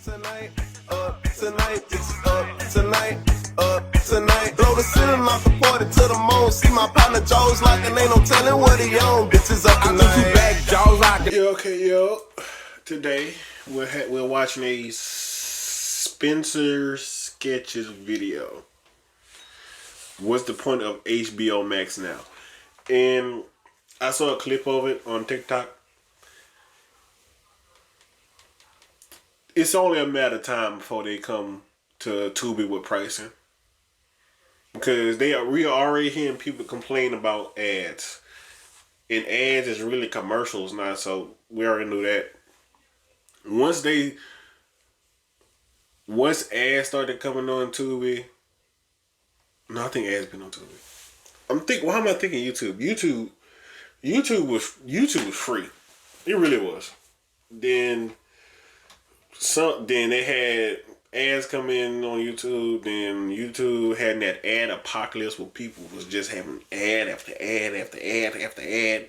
tonight, tonight, it's tonight, tonight. Blow the ceiling off the party to the moon. See my partner Joe's like and ain't no telling what he on. Bitches up tonight. I two back Joe's like. Yo, okay, yo. Today we're watching a Spencer Sketches video. What's the point of HBO Max now? And I saw a clip of it on TikTok. It's only a matter of time before they come to Tubi with pricing. Because we are already hearing people complain about ads. And ads is really commercials now, so we already knew that. Once ads started coming on Tubi, no, I think ads been on Tubi. Why am I thinking YouTube? YouTube was free. It really was. Then they had ads come in on YouTube. Then YouTube had that ad apocalypse where people was just having ad after ad after ad after ad.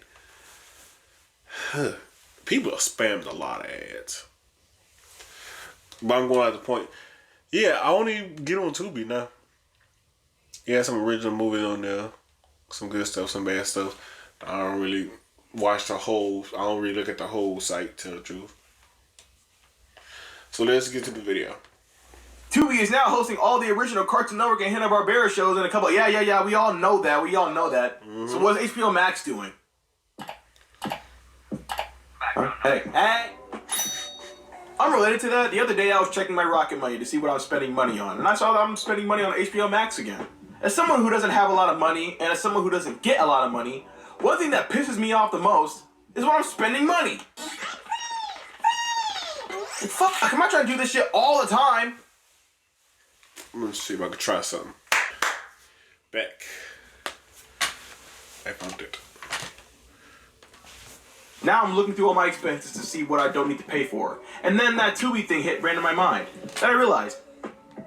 People have spammed a lot of ads. But I'm going at the point. Yeah, I only get on Tubi now. Yeah, some original movies on there. Some good stuff, some bad stuff. I don't really watch I don't really look at the whole site, to tell the truth. So let's get to the video. Tubi is now hosting all the original Cartoon Network and Hanna-Barbera shows and a couple. Yeah. We all know that. Mm-hmm. So what's HBO Max doing? Hey. Unrelated to that, the other day I was checking my Rocket Money to see what I was spending money on, and I saw that I'm spending money on HBO Max again. As someone who doesn't have a lot of money, and as someone who doesn't get a lot of money, one thing that pisses me off the most is when I'm spending money. Fuck, I'm not trying to do this shit all the time. I'm gonna see if I can try something. Back. I found it. Now I'm looking through all my expenses to see what I don't need to pay for. And then that Tubi thing ran in my mind. Then I realized,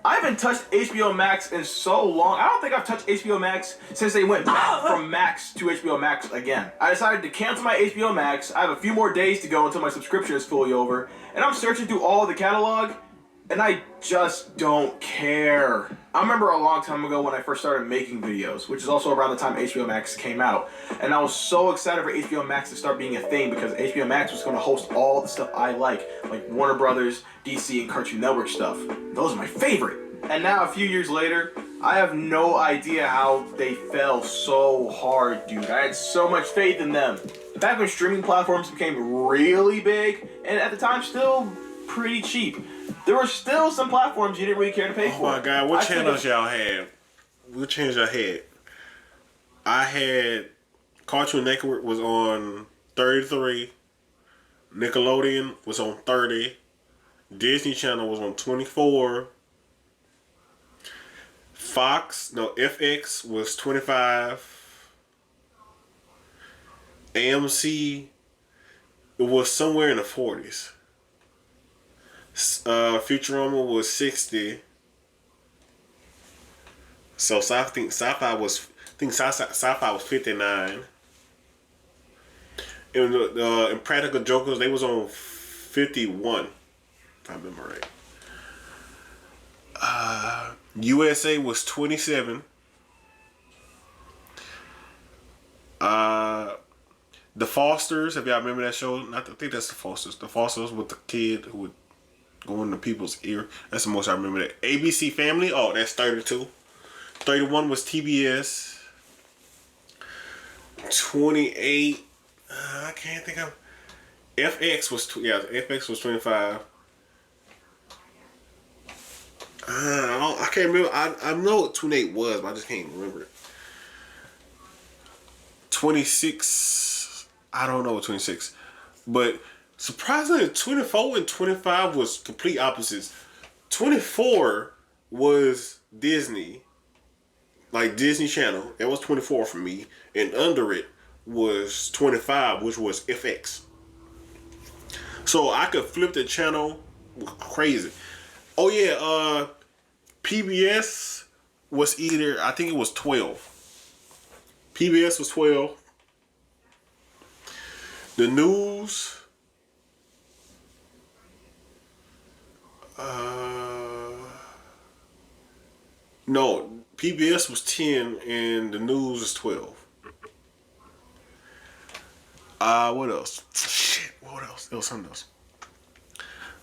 I haven't touched HBO Max in so long. I don't think I've touched HBO Max since they went back from Max to HBO Max again. I decided to cancel my HBO Max. I have a few more days to go until my subscription is fully over. And I'm searching through all the catalog, and I just don't care. I remember a long time ago when I first started making videos, which is also around the time HBO Max came out. And I was so excited for HBO Max to start being a thing because HBO Max was going to host all the stuff I like Warner Brothers, DC, and Cartoon Network stuff. Those are my favorite. And now, a few years later, I have no idea how they fell so hard, dude. I had so much faith in them. Back when streaming platforms became really big, and at the time still pretty cheap, there were still some platforms you didn't really care to pay for. Oh my God, what channels y'all had? What channels y'all had? I had Cartoon Network was on 33. Nickelodeon was on 30. Disney Channel was on 24. FX was 25. AMC, it was somewhere in the 40s. Futurama was 60. So I think sci-fi was 59. And Impractical Jokers, they was on 51, if I remember right. USA was 27. The Fosters, if y'all remember that show, I think that's The Fosters. The Fosters with the kid who would go into people's ear. That's the most I remember that. ABC Family, oh, that's 32. 31 was TBS. 28, I can't think of. FX was, FX was 25. I can't remember. I know what 28 was, but I just can't remember it. 26. I don't know what 26. But surprisingly, 24 and 25 was complete opposites. 24 was Disney. Like Disney Channel. That was 24 for me. And under it was 25, which was FX. So I could flip the channel crazy. Oh yeah, PBS was I think it was 12. PBS was 12. The news No, PBS was 10 and the news was 12. What else? Shit, what else? There was something else.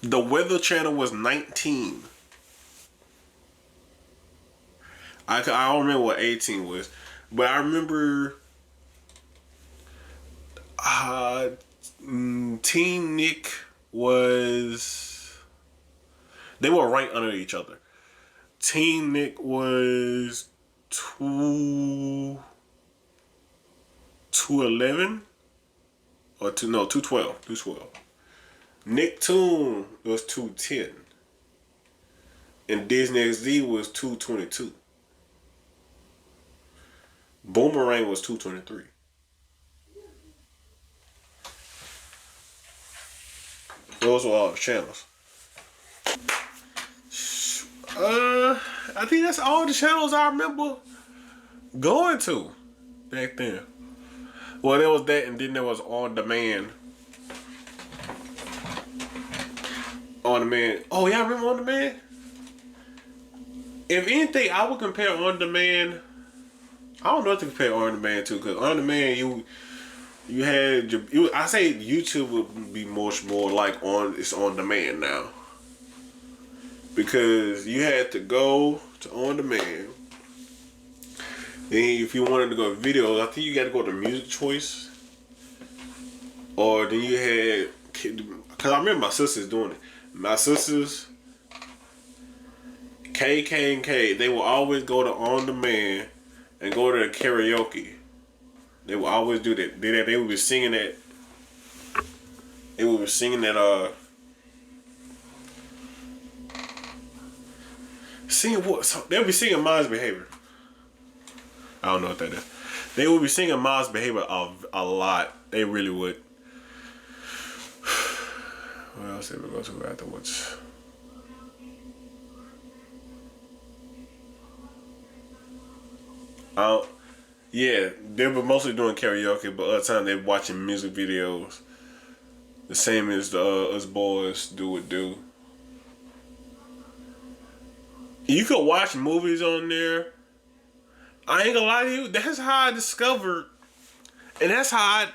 The Weather Channel was 19. I don't remember what 18 was, but I remember Team Nick was, they were right under each other. Team Nick was 211 or 212. 212. Nicktoon was 210. And Disney XD was 222. Boomerang was 223. Those were all the channels. I think that's all the channels I remember going to back then. Well, there was that, and then there was On Demand. On Demand. Oh, yeah, I remember On Demand? If anything, I would compare On Demand. I don't know what to compare On Demand to, because On Demand, you had your, I say YouTube would be much more like it's on demand now, because you had to go to On Demand. Then if you wanted to go to videos, I think you got to go to Music Choice, or then you had, because I remember my sisters doing it. My sisters, KK and K, they will always go to On Demand and go to the karaoke. They will always do that. They would be singing that. They would be singing that. Singing what? So they'll be singing Miles Behavior. I don't know what that is. They would be singing Miles Behavior a lot. They really would. What else did we go to afterwards? Yeah, they were mostly doing karaoke, but other time they were watching music videos. The same as us boys do. You could watch movies on there. I ain't gonna lie to you. That's how I discovered, and that's how I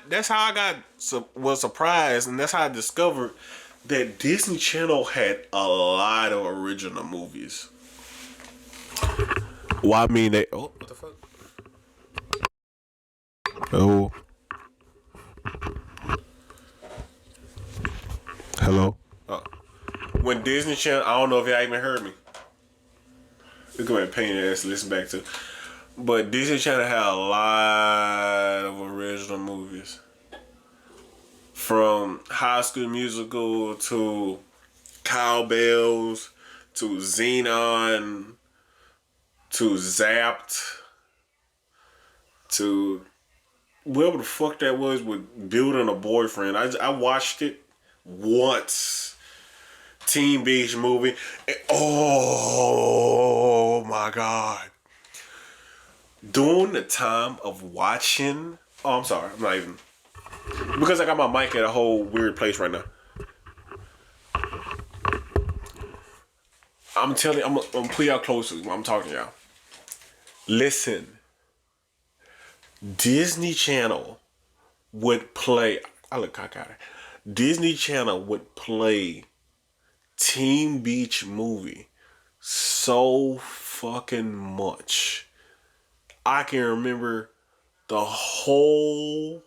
was surprised, and that's how I discovered that Disney Channel had a lot of original movies. Well, I mean, what the fuck? Oh. Hello? When Disney Channel, I don't know if y'all even heard me. Let's go ahead and pain your ass to listen back to. But Disney Channel had a lot of original movies. From High School Musical to Cowbells to Xenon to Zapped to whatever the fuck that was with Building a Boyfriend. I watched it once. Teen Beach Movie. And, oh my God. During the time of watching... Oh, I'm sorry. I'm not even... Because I got my mic at a whole weird place right now. I'm telling you, I'm gonna put y'all closer when I'm talking to y'all. Listen. Disney Channel would play... I look cockeyed. Disney Channel would play Teen Beach Movie so fucking much. I can remember the whole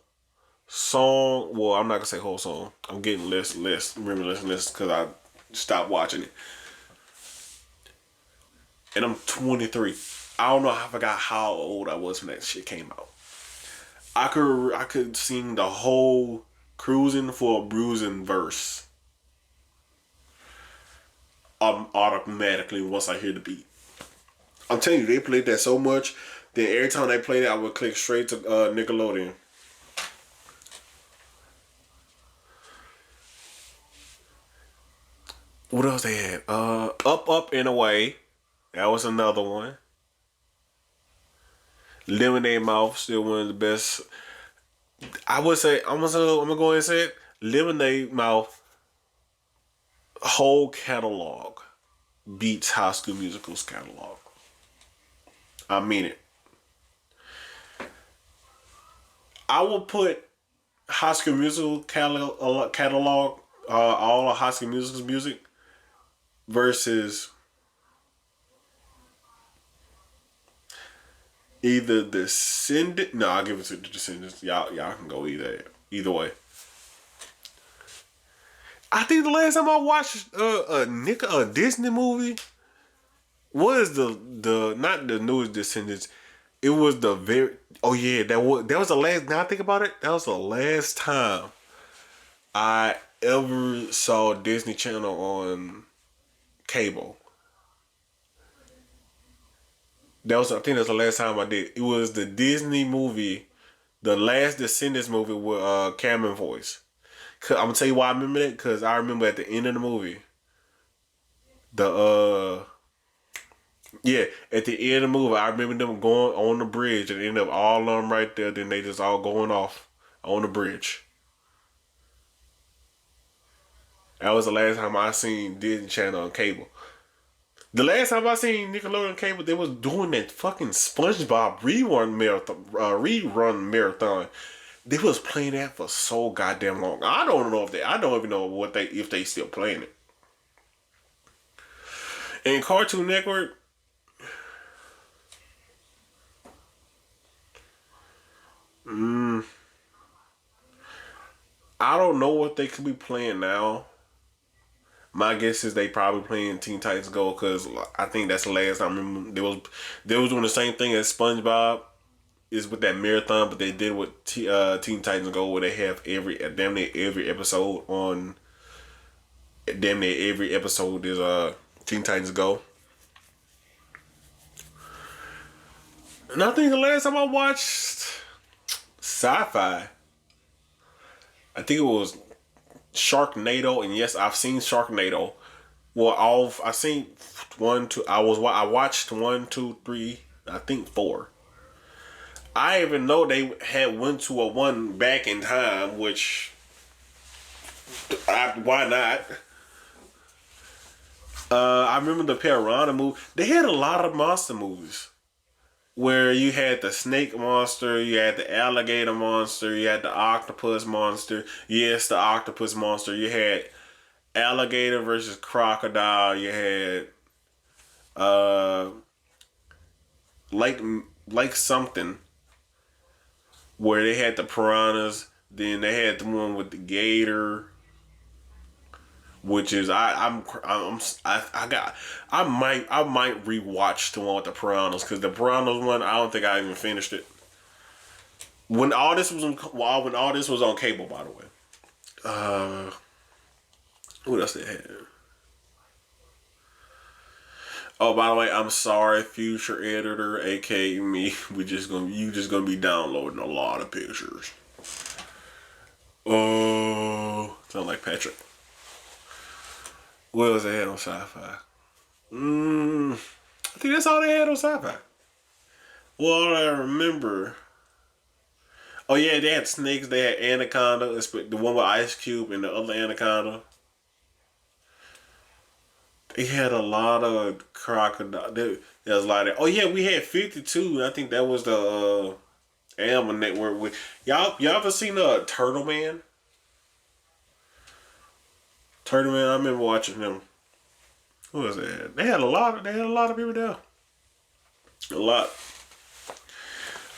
song. Well, I'm not gonna say whole song. I'm getting less because I stopped watching it. And I'm 23. I don't know. I forgot how old I was when that shit came out. I could sing the whole Cruising for a Bruising verse automatically once I hear the beat. I'm telling you, they played that so much that every time they played it, I would click straight to Nickelodeon. What else they had? Up and Away. That was another one. Lemonade Mouth, still one of the best. I would say, I'm gonna go ahead and say it. Lemonade Mouth whole catalog beats High School Musical's catalog. I mean it. I will put High School Musical catalog, all of High School Musical's music versus either Descendant. No, I'll give it to the Descendants. Y'all can go either way. I think the last time I watched a Disney movie was the not the newest Descendants. It was the very that was the last. Now I think about it, that was the last time I ever saw Disney Channel on cable. I think that's the last time I did. It was the Disney movie, the last Descendants movie with Cameron voice. I'm gonna tell you why I remember that, because I remember at the end of the movie, at the end of the movie, I remember them going on the bridge and end up all of them right there. Then they just all going off on the bridge. That was the last time I seen Disney Channel on cable. The last time I seen Nickelodeon cable, they was doing that fucking SpongeBob rerun marathon. They was playing that for so goddamn long. I don't even know if they still playing it. And Cartoon Network, I don't know what they could be playing now. My guess is they probably playing Teen Titans Go, because I think that's the last time I remember they was doing the same thing as SpongeBob is with that marathon, but they did with Teen Titans Go, where they have damn near every episode is Teen Titans Go. And I think the last time I watched sci-fi, I think it was Sharknado, and yes, I've seen Sharknado. Well, I seen 1, 2. I watched 1, 2, 3. I think 4. I even know they had went to a one back in time, which why not? I remember the Piranha movie. They had a lot of monster movies where you had the snake monster, you had the alligator monster, you had the octopus monster. Yes, the octopus monster. You had alligator versus crocodile. You had like something where they had the piranhas. Then they had the one with the gator, which is I might rewatch the one with the piranhas, because the piranhas one, I don't think I even finished it. When all this was on cable, by the way. What else they had? Oh, by the way, I'm sorry, future editor, aka me. You just gonna be downloading a lot of pictures. Oh, sound like Patrick. What else they had on sci-fi? I think that's all they had on sci-fi. Well, I remember. Oh yeah, they had snakes. They had Anaconda, the one with Ice Cube, and the other Anaconda. They had a lot of crocodile. There was a lot of. Oh yeah, we had 52. I think that was the Animal Network. With y'all ever seen Turtle Man? Turtle Man, I remember watching them. Who was that? They had a lot of people there. A lot.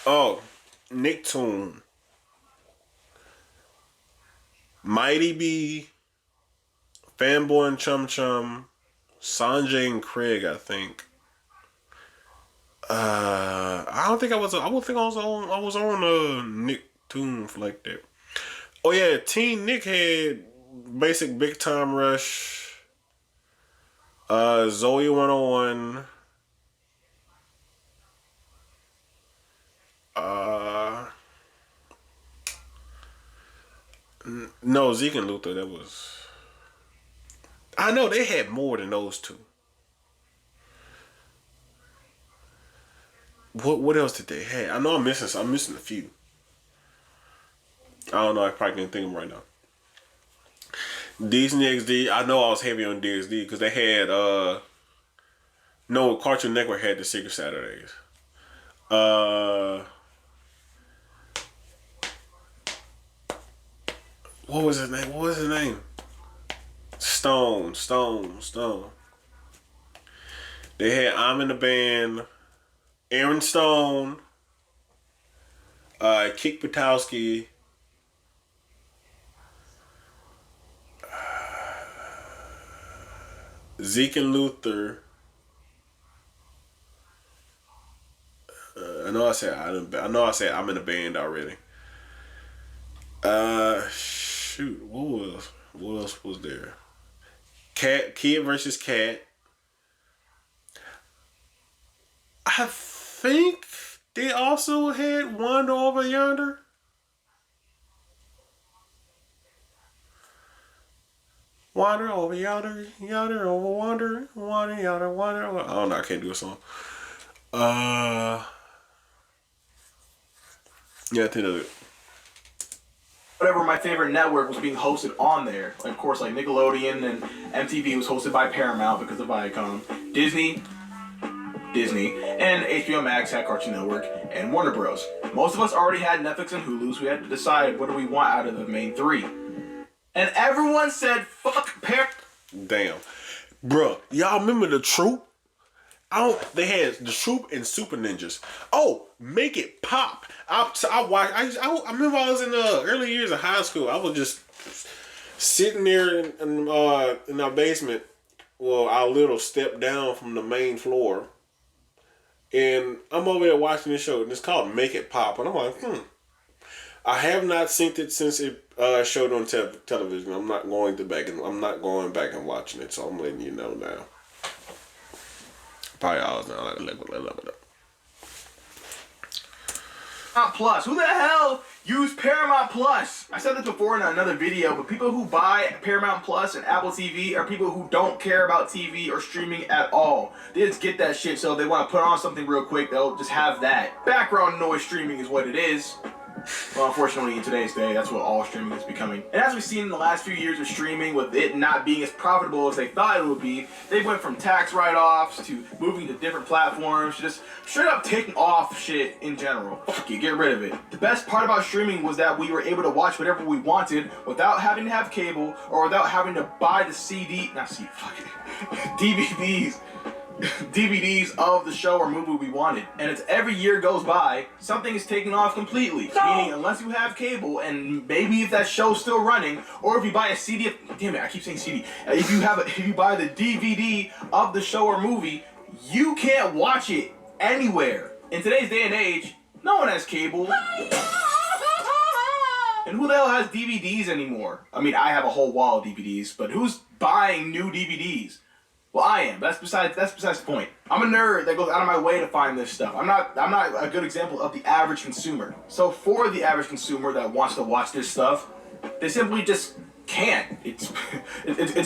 Oh, Nicktoon, Mighty B, Fanboy and Chum Chum, Sanjay and Craig, I think. I don't think I was. I would think I was on Nicktoon like that. Oh yeah, Teen Nick had Basic Big Time Rush, Zoe 101. No, Zeke and Luther. That was. I know they had more than those two. What else did they have? I know I'm missing a few. I don't know. I probably can't think of them right now. Disney XD. I know I was heavy on DXD because they had no, Cartoon Network had the Secret Saturdays. What was his name? Stone. They had I'm in the Band, Aaron Stone, Kick Patowski, Zeke and Luther. I know I said I'm in the band already. Shoot, what else was there? Kid versus Cat. I think they also had Wander Over Yonder. Wander over yonder, yonder over wander, wander yonder, wander over. I don't know. I can't do a song. Yeah, I think that's it. Whatever my favorite network was being hosted on there. Like, of course, like Nickelodeon and MTV was hosted by Paramount because of Viacom. Disney, and HBO Max had Cartoon Network and Warner Bros. Most of us already had Netflix and Hulu, so we had to decide what do we want out of the main three. And everyone said, fuck Damn. Bruh, y'all remember The Troop? They had The Troop and Super Ninjas. Oh, Make It Pop. I remember I was in the early years of high school. I was just sitting there in our basement. Well, our little step down from the main floor. And I'm over there watching this show. And it's called Make It Pop. And I'm like, I have not seen it since it showed on television. I'm not going back and watching it, so I'm letting you know now. Probably hours now. I love it. Plus, who the hell use Paramount Plus? I said this before in another video, but people who buy Paramount Plus and Apple TV are people who don't care about TV or streaming at all. They just get that shit, so if they want to put on something real quick, they'll just have that. Background noise streaming is what it is. Well, unfortunately, in today's day, that's what all streaming is becoming. And as we've seen in the last few years of streaming, with it not being as profitable as they thought it would be, they went from tax write-offs to moving to different platforms, to just straight up taking off shit in general. Fuck it, get rid of it. The best part about streaming was that we were able to watch whatever we wanted without having to have cable or without having to buy the DVDs of the show or movie we wanted. And it's every year goes by, something is taken off completely. No. Meaning, unless you have cable, and maybe if that show's still running, or if you buy a CD, damn it, I keep saying CD. If you buy the DVD of the show or movie, you can't watch it anywhere. In today's day and age, no one has cable. And who the hell has DVDs anymore? I mean, I have a whole wall of DVDs, but who's buying new DVDs? Well, I am. That's besides the point. I'm a nerd that goes out of my way to find this stuff. I'm not a good example of the average consumer. So for the average consumer that wants to watch this stuff, they simply just can't. It's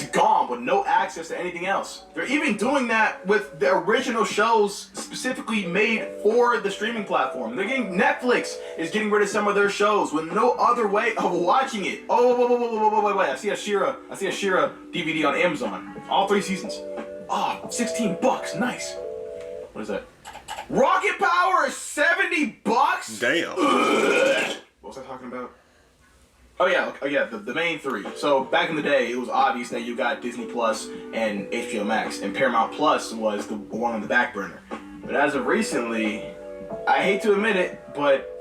gone with no access to anything else. They're even doing that with the original shows specifically made for the streaming platform. Netflix is getting rid of some of their shows with no other way of watching it. Oh, wait. I see a She-Ra DVD on Amazon. All 3 seasons. Oh, $16. Nice. What is that? Rocket Power is $70. Damn. What was I talking about? Oh yeah, the main 3. So back in the day, it was obvious that you got Disney Plus and HBO Max, and Paramount Plus was the one on the back burner. But as of recently, I hate to admit it, but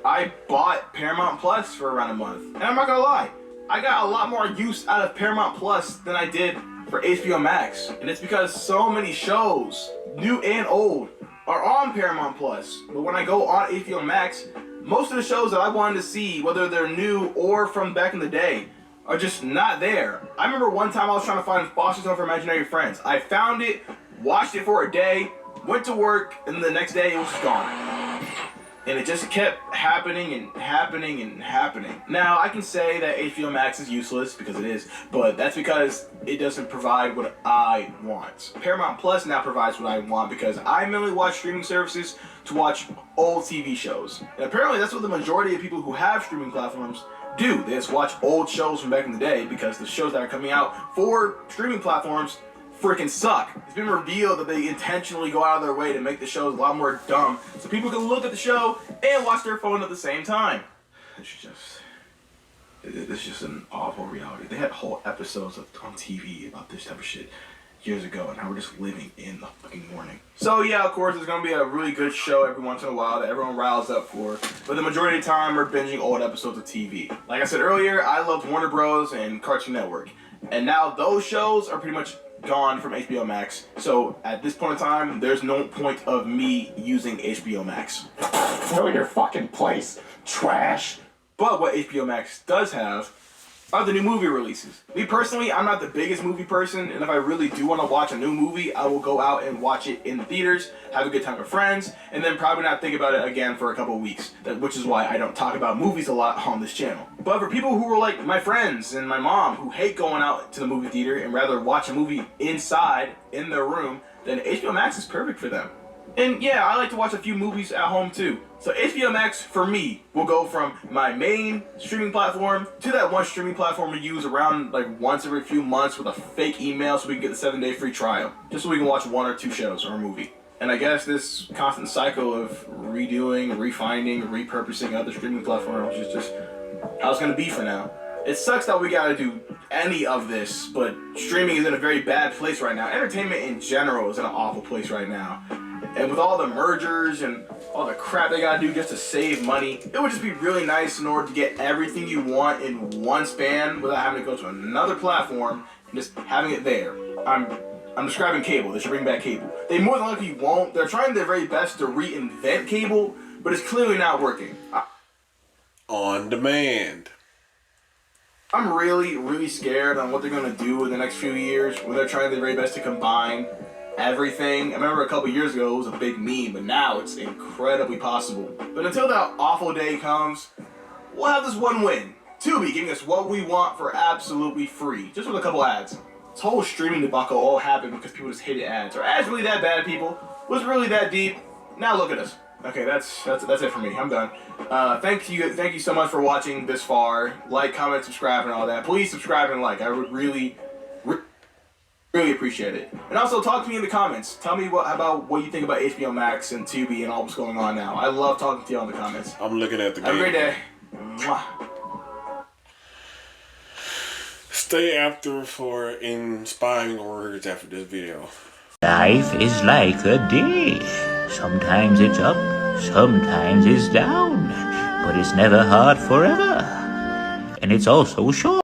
I bought Paramount Plus for around a month. And I'm not gonna lie, I got a lot more use out of Paramount Plus than I did for HBO Max. And it's because so many shows, new and old, are on Paramount Plus. But when I go on HBO Max, most of the shows that I wanted to see, whether they're new or from back in the day, are just not there. I remember one time I was trying to find Foster's Home for Imaginary Friends. I found it, watched it for a day, went to work, and the next day it was gone. And it just kept happening and happening and happening. Now, I can say that HBO Max is useless, because it is, but that's because it doesn't provide what I want. Paramount Plus now provides what I want, because I mainly watch streaming services to watch old TV shows. And apparently that's what the majority of people who have streaming platforms do. They just watch old shows from back in the day because the shows that are coming out for streaming platforms freaking suck. It's been revealed that they intentionally go out of their way to make the shows a lot more dumb so people can look at the show and watch their phone at the same time. It's just an awful reality. They had whole episodes on TV about this type of shit years ago, and now we're just living in the fucking morning. So yeah, of course, it's gonna be a really good show every once in a while that everyone riles up for, but the majority of the time we're binging old episodes of TV. Like I said earlier, I loved Warner Bros. And Cartoon Network, and now those shows are pretty much gone from HBO Max. So at this point in time, there's no point of me using HBO Max. Know your fucking place, trash. But what HBO Max does have are the new movie releases. Me personally, I'm not the biggest movie person, and if I really do want to watch a new movie, I will go out and watch it in the theaters, have a good time with friends, and then probably not think about it again for a couple of weeks, which is why I don't talk about movies a lot on this channel. But for people who are like my friends and my mom, who hate going out to the movie theater and rather watch a movie inside, in their room, then HBO Max is perfect for them. And yeah, I like to watch a few movies at home too. So HBO Max, for me, will go from my main streaming platform to that one streaming platform we use around like once every few months with a fake email so we can get the 7-day free trial. Just so we can watch 1 or 2 shows or a movie. And I guess this constant cycle of redoing, refinding, repurposing other streaming platforms is just how it's going to be for now. It sucks that we gotta do any of this, but streaming is in a very bad place right now. Entertainment in general is in an awful place right now. And with all the mergers and all the crap they gotta do just to save money, it would just be really nice in order to get everything you want in one span without having to go to another platform and just having it there. I'm describing cable. They should bring back cable. They more than likely won't. They're trying their very best to reinvent cable, but it's clearly not working. On demand. I'm really, really scared on what they're going to do in the next few years when they're trying their very best to combine everything. I remember a couple years ago it was a big meme, but now it's incredibly possible. But until that awful day comes, we'll have this one win. Tubi giving us what we want for absolutely free, just with a couple ads. This whole streaming debacle all happened because people just hated ads. Are ads really that bad, people? Was it really that deep? Now look at us. Okay, that's it for me. I'm done. Thank you so much for watching this far. Like, comment, subscribe, and all that. Please subscribe and like. I would really appreciate it. And also talk to me in the comments. Tell me about what you think about HBO Max and Tubi and all what's going on now. I love talking to you in the comments. I'm looking at the game. Have a great day. Mwah. Stay after for inspiring words after this video. Life is like a dish. Sometimes it's up, sometimes it's down. But it's never hard forever. And it's also short.